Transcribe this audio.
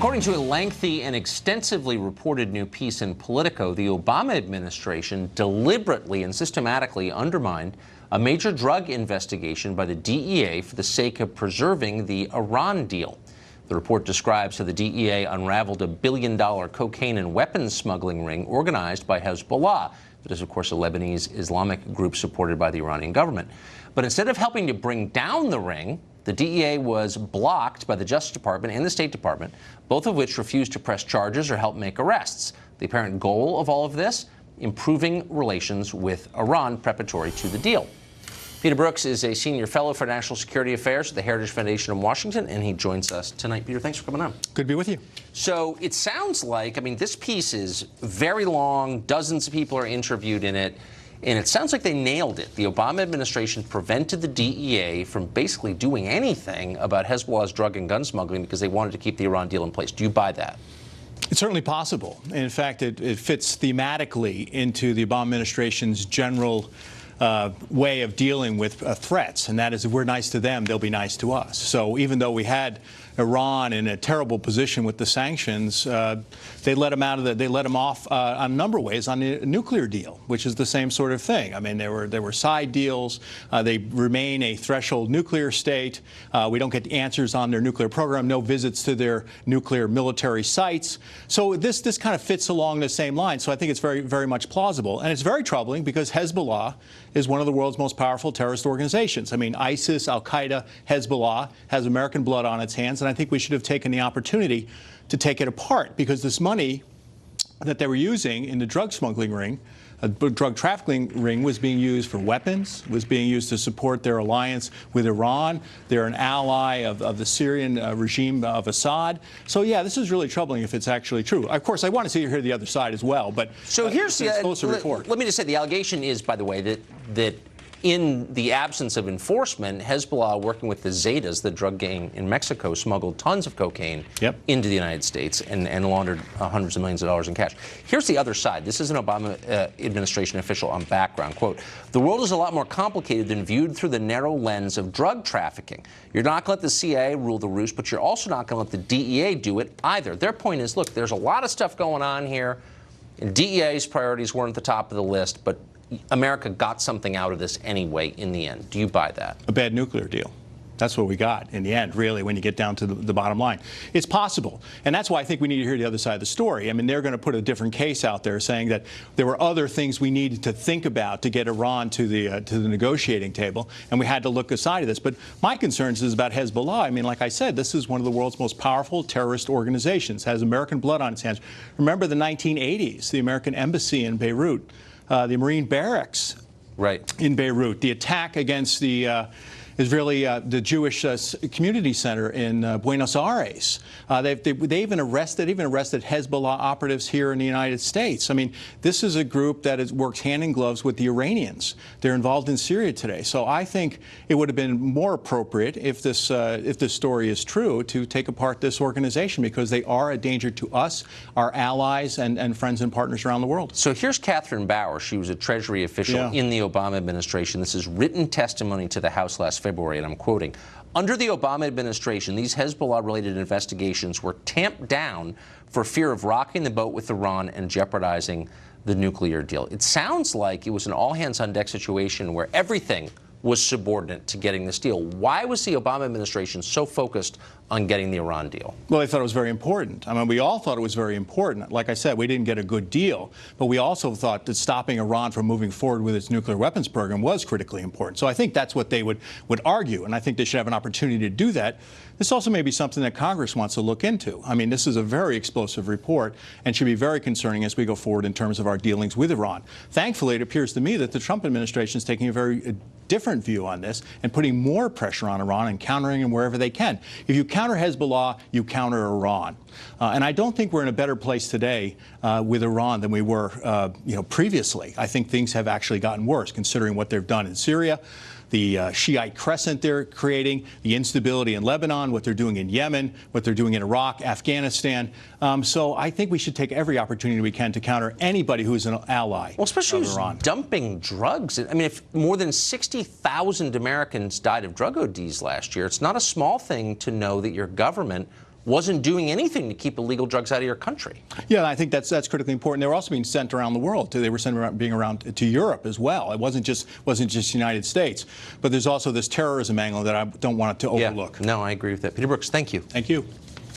According to a lengthy and extensively reported new piece in Politico, the Obama administration deliberately and systematically undermined a major drug investigation by the DEA for the sake of preserving the Iran deal. The report describes how the DEA unraveled a billion-dollar cocaine and weapons smuggling ring organized by Hezbollah. That is, of course, a Lebanese Islamic group supported by the Iranian government. But instead of helping to bring down the ring, the DEA was blocked by the Justice Department and the State Department, both of which refused to press charges or help make arrests. The apparent goal of all of this? Improving relations with Iran preparatory to the deal. Peter Brooks is a senior fellow for national security affairs at the Heritage Foundation in Washington, and he joins us tonight. Peter, thanks for coming on. Good to be with you. So it sounds like, this piece is very long, dozens of people are interviewed in it, and it sounds like they nailed it. The Obama administration prevented the DEA from basically doing anything about Hezbollah's drug and gun smuggling because they wanted to keep the Iran deal in place. Do you buy that? It's certainly possible. In fact, it fits thematically into the Obama administration's general way of dealing with threats, and that is if we're nice to them, they'll be nice to us. So even though we had Iran in a terrible position with the sanctions, they let them off on a number of ways on the nuclear deal, which is the same sort of thing. There were side deals. They remain a threshold nuclear state. We don't get answers on their nuclear program, no visits to their nuclear military sites. So this kind of fits along the same line. So I think it's very, very much plausible. And it's very troubling because Hezbollah is one of the world's most powerful terrorist organizations. ISIS, Al-Qaeda, Hezbollah has American blood on its hands, and I think we should have taken the opportunity to take it apart, because this money that they were using in the drug smuggling ring, drug trafficking ring, was being used for weapons, was being used to support their alliance with Iran. They're an ally of the Syrian regime of Assad. So, yeah, this is really troubling if it's actually true. Of course, I want to see you hear the other side as well, but so here's the explosive report. Let me just say, the allegation is, by the way, that in the absence of enforcement, Hezbollah, working with the Zetas, the drug gang in Mexico, smuggled tons of cocaine into the United States and laundered hundreds of millions of dollars in cash. Here's the other side. This is an Obama administration official on background. Quote, "The world is a lot more complicated than viewed through the narrow lens of drug trafficking. You're not going to let the CIA rule the roost, but you're also not going to let the DEA do it either." Their point is, look, there's a lot of stuff going on here, and DEA's priorities weren't at the top of the list, but America got something out of this anyway in the end. Do you buy that? A bad nuclear deal. That's what we got in the end, really, when you get down to the bottom line. It's possible. And that's why I think we need to hear the other side of the story. They're going to put a different case out there saying that there were other things we needed to think about to get Iran to the negotiating table, and we had to look aside of this. But my concerns is about Hezbollah. Like I said, this is one of the world's most powerful terrorist organizations, has American blood on its hands. Remember the 1980s, the American embassy in Beirut, the Marine barracks in Beirut, the attack against the Israeli, the Jewish community center in Buenos Aires. They even arrested Hezbollah operatives here in the United States. This is a group that works hand in gloves with the Iranians. They're involved in Syria today. So I think it would have been more appropriate, if this story is true, to take apart this organization, because they are a danger to us, our allies, and friends and partners around the world. So here's Catherine Bauer. She was a Treasury official in the Obama administration. This is written testimony to the House last February, and I'm quoting, "Under the Obama administration, these Hezbollah-related investigations were tamped down for fear of rocking the boat with Iran and jeopardizing the nuclear deal." It sounds like it was an all-hands-on-deck situation where everything was subordinate to getting this deal. Why was the Obama administration so focused on getting the Iran deal? Well, they thought it was very important. We all thought it was very important. Like I said, we didn't get a good deal, but we also thought that stopping Iran from moving forward with its nuclear weapons program was critically important. So I think that's what they would argue, and I think they should have an opportunity to do that. This also may be something that Congress wants to look into. This is a very explosive report and should be very concerning as we go forward in terms of our dealings with Iran. Thankfully, it appears to me that the Trump administration is taking a very different view on this and putting more pressure on Iran and countering them wherever they can. If you counter Hezbollah, you counter Iran. And I don't think we're in a better place today with Iran than we were previously. I think things have actually gotten worse, considering what they've done in Syria, the Shiite crescent they're creating, the instability in Lebanon, what they're doing in Yemen, what they're doing in Iraq, Afghanistan. So I think we should take every opportunity we can to counter anybody who is an ally Well, especially of Iran. Dumping drugs. If more than 60,000 Americans died of drug ODs last year, it's not a small thing to know that your government wasn't doing anything to keep illegal drugs out of your country. Yeah, I think that's critically important. They were also being sent around the world, too. They were being around to Europe as well. It wasn't just the United States. But there's also this terrorism angle that I don't want to overlook. Yeah. No, I agree with that. Peter Brooks, thank you. Thank you.